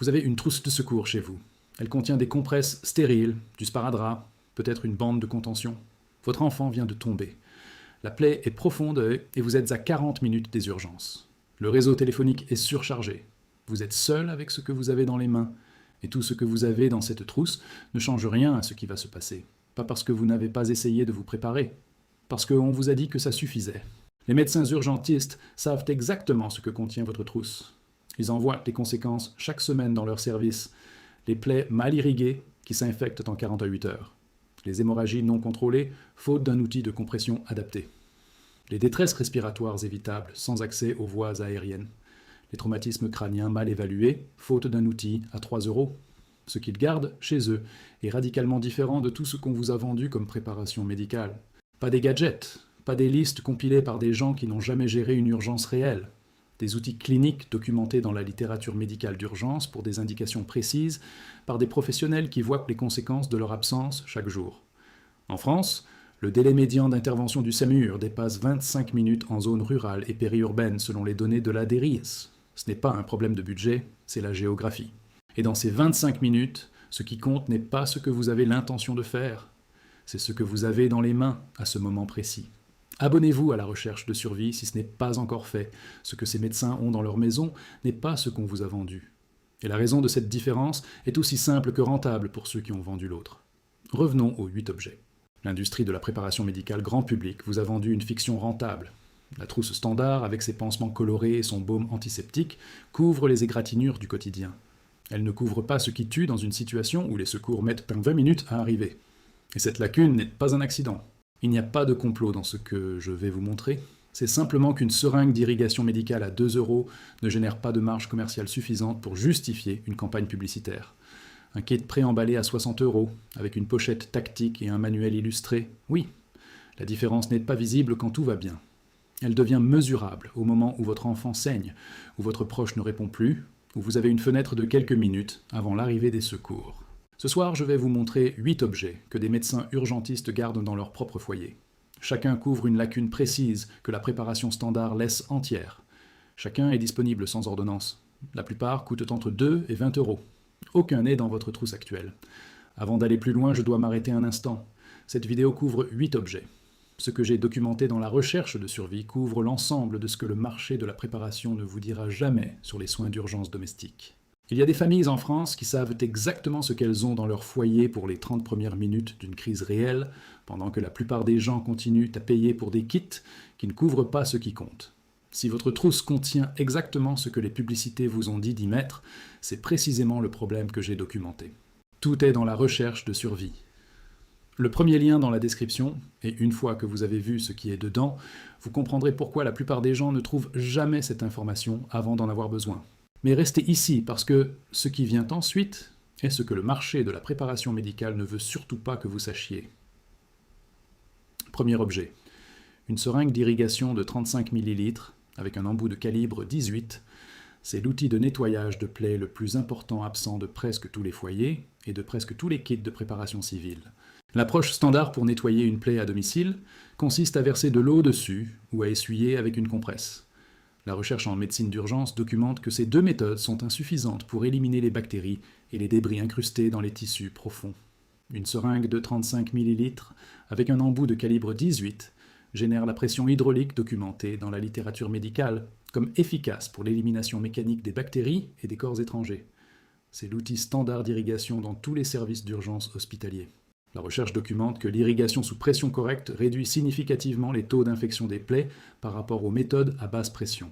Vous avez une trousse de secours chez vous. Elle contient des compresses stériles, du sparadrap, peut-être une bande de contention. Votre enfant vient de tomber. La plaie est profonde et vous êtes à 40 minutes des urgences. Le réseau téléphonique est surchargé. Vous êtes seul avec ce que vous avez dans les mains. Et tout ce que vous avez dans cette trousse ne change rien à ce qui va se passer. Pas parce que vous n'avez pas essayé de vous préparer. Parce qu'on vous a dit que ça suffisait. Les médecins urgentistes savent exactement ce que contient votre trousse. Ils en voient les conséquences chaque semaine dans leur service. Les plaies mal irriguées qui s'infectent en 48 heures. Les hémorragies non contrôlées, faute d'un outil de compression adapté. Les détresses respiratoires évitables, sans accès aux voies aériennes. Les traumatismes crâniens mal évalués, faute d'un outil à 3 €. Ce qu'ils gardent chez eux est radicalement différent de tout ce qu'on vous a vendu comme préparation médicale. Pas des gadgets, pas des listes compilées par des gens qui n'ont jamais géré une urgence réelle. Des outils cliniques documentés dans la littérature médicale d'urgence pour des indications précises par des professionnels qui voient les conséquences de leur absence chaque jour. En France, le délai médian d'intervention du SAMUR dépasse 25 minutes en zone rurale et périurbaine selon les données de la DERIS. Ce n'est pas un problème de budget, c'est la géographie. Et dans ces 25 minutes, ce qui compte n'est pas ce que vous avez l'intention de faire, c'est ce que vous avez dans les mains à ce moment précis. Abonnez-vous à la recherche de survie si ce n'est pas encore fait. Ce que ces médecins ont dans leur maison n'est pas ce qu'on vous a vendu. Et la raison de cette différence est aussi simple que rentable pour ceux qui ont vendu l'autre. Revenons aux 8 objets. L'industrie de la préparation médicale grand public vous a vendu une fiction rentable. La trousse standard, avec ses pansements colorés et son baume antiseptique, couvre les égratignures du quotidien. Elle ne couvre pas ce qui tue dans une situation où les secours mettent 20 minutes à arriver. Et cette lacune n'est pas un accident. Il n'y a pas de complot dans ce que je vais vous montrer. C'est simplement qu'une seringue d'irrigation médicale à 2 € ne génère pas de marge commerciale suffisante pour justifier une campagne publicitaire. Un kit préemballé à 60 €, avec une pochette tactique et un manuel illustré, oui. La différence n'est pas visible quand tout va bien. Elle devient mesurable au moment où votre enfant saigne, où votre proche ne répond plus, où vous avez une fenêtre de quelques minutes avant l'arrivée des secours. Ce soir, je vais vous montrer 8 objets que des médecins urgentistes gardent dans leur propre foyer. Chacun couvre une lacune précise que la préparation standard laisse entière. Chacun est disponible sans ordonnance. La plupart coûtent entre 2 et 20 €. Aucun n'est dans votre trousse actuelle. Avant d'aller plus loin, je dois m'arrêter un instant. Cette vidéo couvre 8 objets. Ce que j'ai documenté dans la recherche de survie couvre l'ensemble de ce que le marché de la préparation ne vous dira jamais sur les soins d'urgence domestiques. Il y a des familles en France qui savent exactement ce qu'elles ont dans leur foyer pour les 30 premières minutes d'une crise réelle, pendant que la plupart des gens continuent à payer pour des kits qui ne couvrent pas ce qui compte. Si votre trousse contient exactement ce que les publicités vous ont dit d'y mettre, c'est précisément le problème que j'ai documenté. Tout est dans la recherche de survie. Le premier lien dans la description, et une fois que vous avez vu ce qui est dedans, vous comprendrez pourquoi la plupart des gens ne trouvent jamais cette information avant d'en avoir besoin. Mais restez ici parce que ce qui vient ensuite est ce que le marché de la préparation médicale ne veut surtout pas que vous sachiez. Premier objet. Une seringue d'irrigation de 35 ml avec un embout de calibre 18. C'est l'outil de nettoyage de plaies le plus important absent de presque tous les foyers et de presque tous les kits de préparation civile. L'approche standard pour nettoyer une plaie à domicile consiste à verser de l'eau dessus ou à essuyer avec une compresse. La recherche en médecine d'urgence documente que ces deux méthodes sont insuffisantes pour éliminer les bactéries et les débris incrustés dans les tissus profonds. Une seringue de 35 ml avec un embout de calibre 18 génère la pression hydraulique documentée dans la littérature médicale comme efficace pour l'élimination mécanique des bactéries et des corps étrangers. C'est l'outil standard d'irrigation dans tous les services d'urgence hospitaliers. La recherche documente que l'irrigation sous pression correcte réduit significativement les taux d'infection des plaies par rapport aux méthodes à basse pression.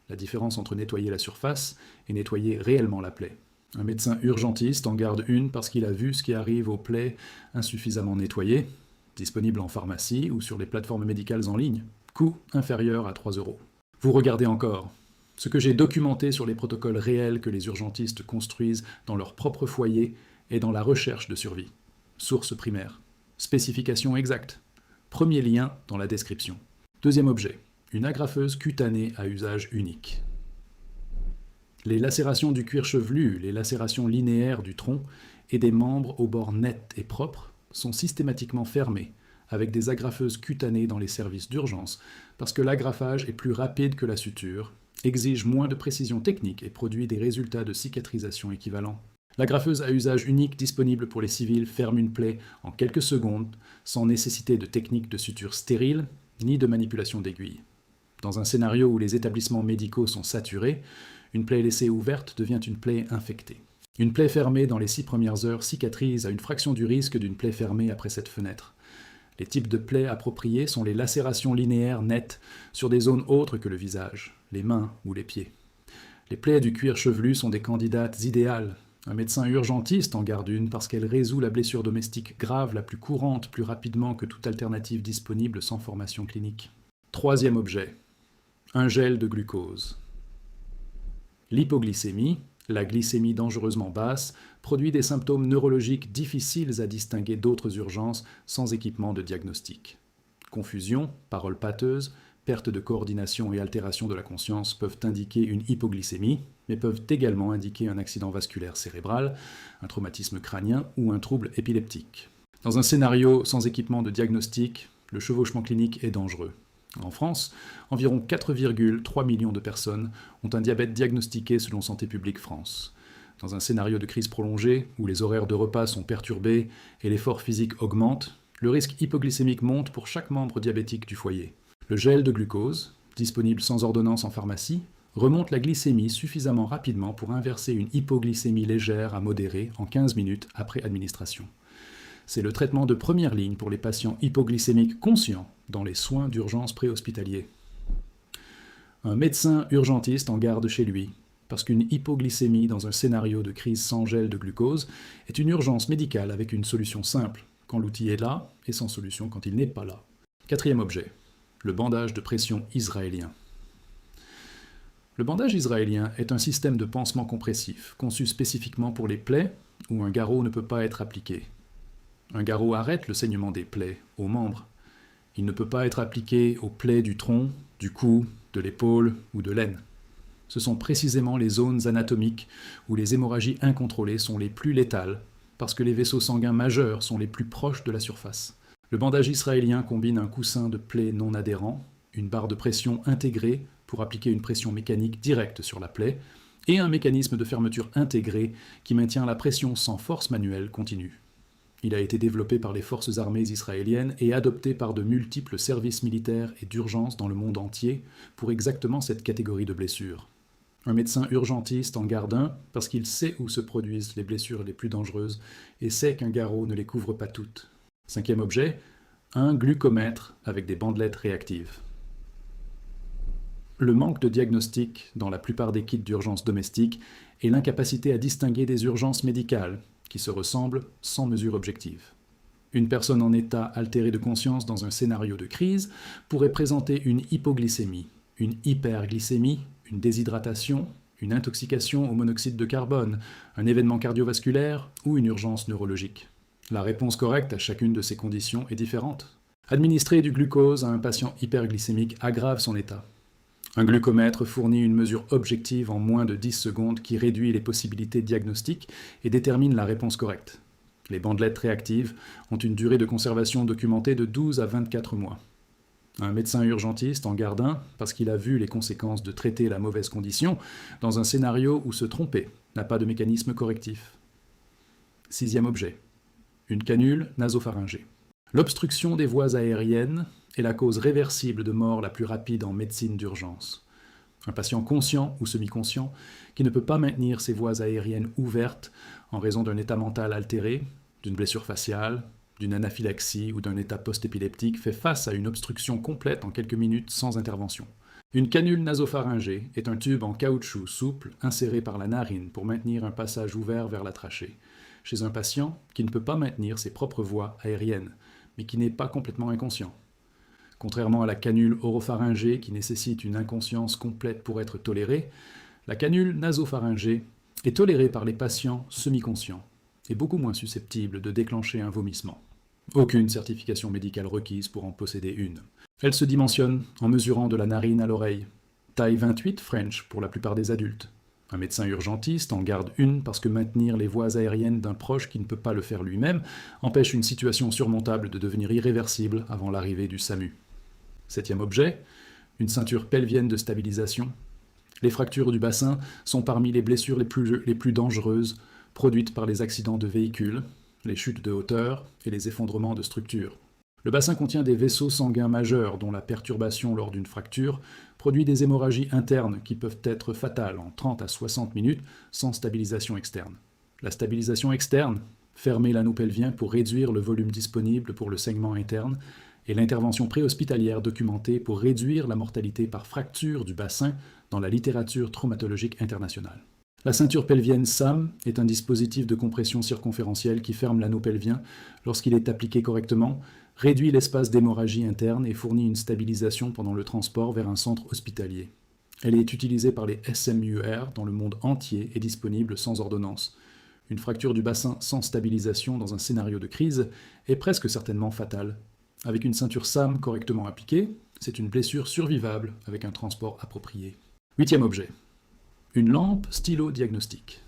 La différence entre nettoyer la surface et nettoyer réellement la plaie. Un médecin urgentiste en garde une parce qu'il a vu ce qui arrive aux plaies insuffisamment nettoyées, disponibles en pharmacie ou sur les plateformes médicales en ligne, coût inférieur à 3 €. Vous regardez encore. Ce que j'ai documenté sur les protocoles réels que les urgentistes construisent dans leur propre foyer est dans la recherche de survie. Source primaire. Spécification exacte. Premier lien dans la description. Deuxième objet. Une agrafeuse cutanée à usage unique. Les lacérations du cuir chevelu, les lacérations linéaires du tronc et des membres aux bords nets et propres sont systématiquement fermées avec des agrafeuses cutanées dans les services d'urgence parce que l'agrafage est plus rapide que la suture exige moins de précision technique et produit des résultats de cicatrisation équivalents. La graffeuse à usage unique disponible pour les civils ferme une plaie en quelques secondes sans nécessité de technique de suture stérile ni de manipulation d'aiguilles. Dans un scénario où les établissements médicaux sont saturés, une plaie laissée ouverte devient une plaie infectée. Une plaie fermée dans les 6 premières heures cicatrise à une fraction du risque d'une plaie fermée après cette fenêtre. Les types de plaies appropriés sont les lacérations linéaires nettes sur des zones autres que le visage, les mains ou les pieds. Les plaies du cuir chevelu sont des candidates idéales. Un médecin urgentiste en garde une parce qu'elle résout la blessure domestique grave la plus courante plus rapidement que toute alternative disponible sans formation clinique. Troisième objet, un gel de glucose. L'hypoglycémie, la glycémie dangereusement basse, produit des symptômes neurologiques difficiles à distinguer d'autres urgences sans équipement de diagnostic. Confusion, paroles pâteuses, perte de coordination et altération de la conscience peuvent indiquer une hypoglycémie, mais peuvent également indiquer un accident vasculaire cérébral, un traumatisme crânien ou un trouble épileptique. Dans un scénario sans équipement de diagnostic, le chevauchement clinique est dangereux. En France, environ 4,3 millions de personnes ont un diabète diagnostiqué selon Santé publique France. Dans un scénario de crise prolongée, où les horaires de repas sont perturbés et l'effort physique augmente, le risque hypoglycémique monte pour chaque membre diabétique du foyer. Le gel de glucose, disponible sans ordonnance en pharmacie, remonte la glycémie suffisamment rapidement pour inverser une hypoglycémie légère à modérée en 15 minutes après administration. C'est le traitement de première ligne pour les patients hypoglycémiques conscients dans les soins d'urgence préhospitaliers. Un médecin urgentiste en garde chez lui, parce qu'une hypoglycémie dans un scénario de crise sans gel de glucose est une urgence médicale avec une solution simple, quand l'outil est là, et sans solution quand il n'est pas là. Quatrième objet, le bandage de pression israélien. Le bandage israélien est un système de pansement compressif, conçu spécifiquement pour les plaies où un garrot ne peut pas être appliqué. Un garrot arrête le saignement des plaies, aux membres. Il ne peut pas être appliqué aux plaies du tronc, du cou, de l'épaule ou de l'aine. Ce sont précisément les zones anatomiques où les hémorragies incontrôlées sont les plus létales, parce que les vaisseaux sanguins majeurs sont les plus proches de la surface. Le bandage israélien combine un coussin de plaie non adhérent, une barre de pression intégrée pour appliquer une pression mécanique directe sur la plaie, et un mécanisme de fermeture intégré qui maintient la pression sans force manuelle continue. Il a été développé par les forces armées israéliennes et adopté par de multiples services militaires et d'urgence dans le monde entier pour exactement cette catégorie de blessures. Un médecin urgentiste en garde un parce qu'il sait où se produisent les blessures les plus dangereuses et sait qu'un garrot ne les couvre pas toutes. Cinquième objet, un glucomètre avec des bandelettes réactives. Le manque de diagnostic dans la plupart des kits d'urgence domestique est l'incapacité à distinguer des urgences médicales qui se ressemblent sans mesure objective. Une personne en état altéré de conscience dans un scénario de crise pourrait présenter une hypoglycémie, une hyperglycémie, une déshydratation, une intoxication au monoxyde de carbone, un événement cardiovasculaire ou une urgence neurologique. La réponse correcte à chacune de ces conditions est différente. Administrer du glucose à un patient hyperglycémique aggrave son état. Un glucomètre fournit une mesure objective en moins de 10 secondes qui réduit les possibilités diagnostiques et détermine la réponse correcte. Les bandelettes réactives ont une durée de conservation documentée de 12 à 24 mois. Un médecin urgentiste en garde un parce qu'il a vu les conséquences de traiter la mauvaise condition dans un scénario où se tromper n'a pas de mécanisme correctif. Sixième objet, une canule nasopharyngée. L'obstruction des voies aériennes est la cause réversible de mort la plus rapide en médecine d'urgence. Un patient conscient ou semi-conscient qui ne peut pas maintenir ses voies aériennes ouvertes en raison d'un état mental altéré, d'une blessure faciale, d'une anaphylaxie ou d'un état post-épileptique fait face à une obstruction complète en quelques minutes sans intervention. Une canule nasopharyngée est un tube en caoutchouc souple inséré par la narine pour maintenir un passage ouvert vers la trachée, chez un patient qui ne peut pas maintenir ses propres voies aériennes, mais qui n'est pas complètement inconscient. Contrairement à la canule oropharyngée qui nécessite une inconscience complète pour être tolérée, la canule nasopharyngée est tolérée par les patients semi-conscients et beaucoup moins susceptible de déclencher un vomissement. Aucune certification médicale requise pour en posséder une. Elle se dimensionne en mesurant de la narine à l'oreille. Taille 28 French pour la plupart des adultes. Un médecin urgentiste en garde une parce que maintenir les voies aériennes d'un proche qui ne peut pas le faire lui-même empêche une situation surmontable de devenir irréversible avant l'arrivée du SAMU. Septième objet, une ceinture pelvienne de stabilisation. Les fractures du bassin sont parmi les blessures les plus dangereuses produites par les accidents de véhicules, les chutes de hauteur et les effondrements de structures. Le bassin contient des vaisseaux sanguins majeurs dont la perturbation lors d'une fracture produit des hémorragies internes qui peuvent être fatales en 30 à 60 minutes sans stabilisation externe. La stabilisation externe, fermer l'anneau pelvien pour réduire le volume disponible pour le saignement interne, et l'intervention préhospitalière documentée pour réduire la mortalité par fracture du bassin dans la littérature traumatologique internationale. La ceinture pelvienne SAM est un dispositif de compression circonférentielle qui ferme l'anneau pelvien lorsqu'il est appliqué correctement, réduit l'espace d'hémorragie interne et fournit une stabilisation pendant le transport vers un centre hospitalier. Elle est utilisée par les SMUR dans le monde entier et disponible sans ordonnance. Une fracture du bassin sans stabilisation dans un scénario de crise est presque certainement fatale. Avec une ceinture SAM correctement appliquée, c'est une blessure survivable avec un transport approprié. 8e objet. Une lampe stylo-diagnostique.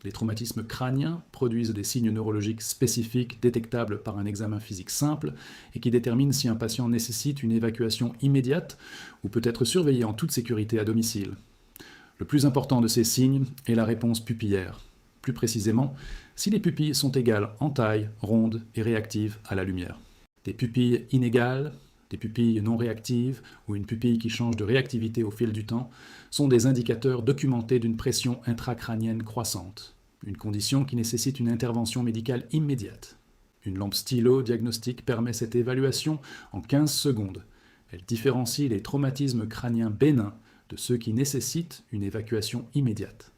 Les traumatismes crâniens produisent des signes neurologiques spécifiques détectables par un examen physique simple et qui déterminent si un patient nécessite une évacuation immédiate ou peut être surveillé en toute sécurité à domicile. Le plus important de ces signes est la réponse pupillaire. Plus précisément, si les pupilles sont égales en taille, rondes et réactives à la lumière. Des pupilles inégales, des pupilles non réactives ou une pupille qui change de réactivité au fil du temps sont des indicateurs documentés d'une pression intracrânienne croissante, une condition qui nécessite une intervention médicale immédiate. Une lampe stylo diagnostique permet cette évaluation en 15 secondes. Elle différencie les traumatismes crâniens bénins de ceux qui nécessitent une évacuation immédiate.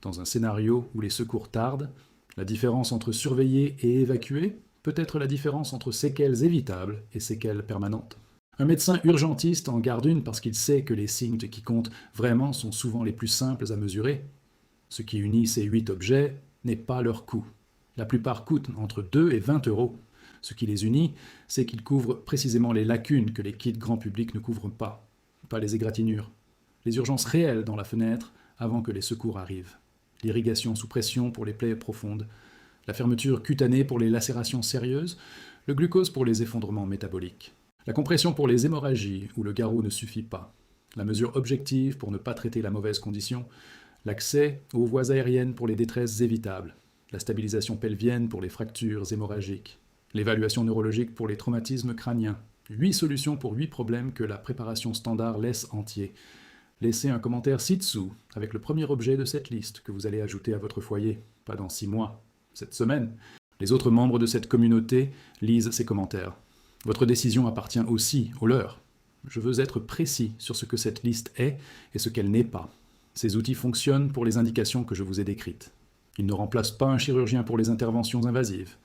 Dans un scénario où les secours tardent, la différence entre surveiller et évacuer peut être la différence entre séquelles évitables et séquelles permanentes. Un médecin urgentiste en garde une parce qu'il sait que les signes qui comptent vraiment sont souvent les plus simples à mesurer. Ce qui unit ces 8 objets n'est pas leur coût. La plupart coûtent entre 2 et 20 euros. Ce qui les unit, c'est qu'ils couvrent précisément les lacunes que les kits grand public ne couvrent pas les égratignures. Les urgences réelles dans la fenêtre avant que les secours arrivent. L'irrigation sous pression pour les plaies profondes, la fermeture cutanée pour les lacérations sérieuses, le glucose pour les effondrements métaboliques, la compression pour les hémorragies où le garrot ne suffit pas, la mesure objective pour ne pas traiter la mauvaise condition, l'accès aux voies aériennes pour les détresses évitables, la stabilisation pelvienne pour les fractures hémorragiques, l'évaluation neurologique pour les traumatismes crâniens, 8 solutions pour 8 problèmes que la préparation standard laisse entiers. Laissez un commentaire ci-dessous avec le premier objet de cette liste que vous allez ajouter à votre foyer, pas dans 6 mois, cette semaine. Les autres membres de cette communauté lisent ces commentaires. Votre décision appartient aussi aux leurs. Je veux être précis sur ce que cette liste est et ce qu'elle n'est pas. Ces outils fonctionnent pour les indications que je vous ai décrites. Ils ne remplacent pas un chirurgien pour les interventions invasives.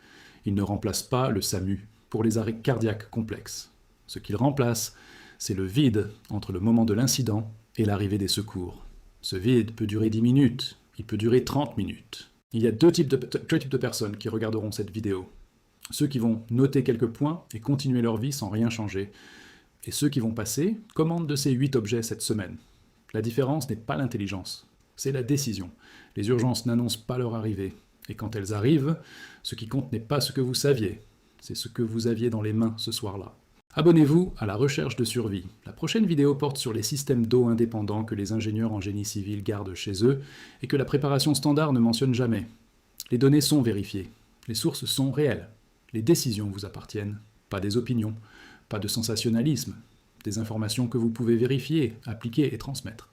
Ils ne remplacent pas le SAMU pour les arrêts cardiaques complexes. Ce qu'ils remplacent, c'est le vide entre le moment de l'incident et l'arrivée des secours. Ce vide peut durer 10 minutes, il peut durer 30 minutes. Il y a deux types de personnes qui regarderont cette vidéo. Ceux qui vont noter quelques points et continuer leur vie sans rien changer. Et ceux qui vont passer commande de ces 8 objets cette semaine. La différence n'est pas l'intelligence, c'est la décision. Les urgences n'annoncent pas leur arrivée. Et quand elles arrivent, ce qui compte n'est pas ce que vous saviez, c'est ce que vous aviez dans les mains ce soir-là. Abonnez-vous à la recherche de survie. La prochaine vidéo porte sur les systèmes d'eau indépendants que les ingénieurs en génie civil gardent chez eux et que la préparation standard ne mentionne jamais. Les données sont vérifiées. Les sources sont réelles. Les décisions vous appartiennent, pas des opinions, pas de sensationnalisme, des informations que vous pouvez vérifier, appliquer et transmettre.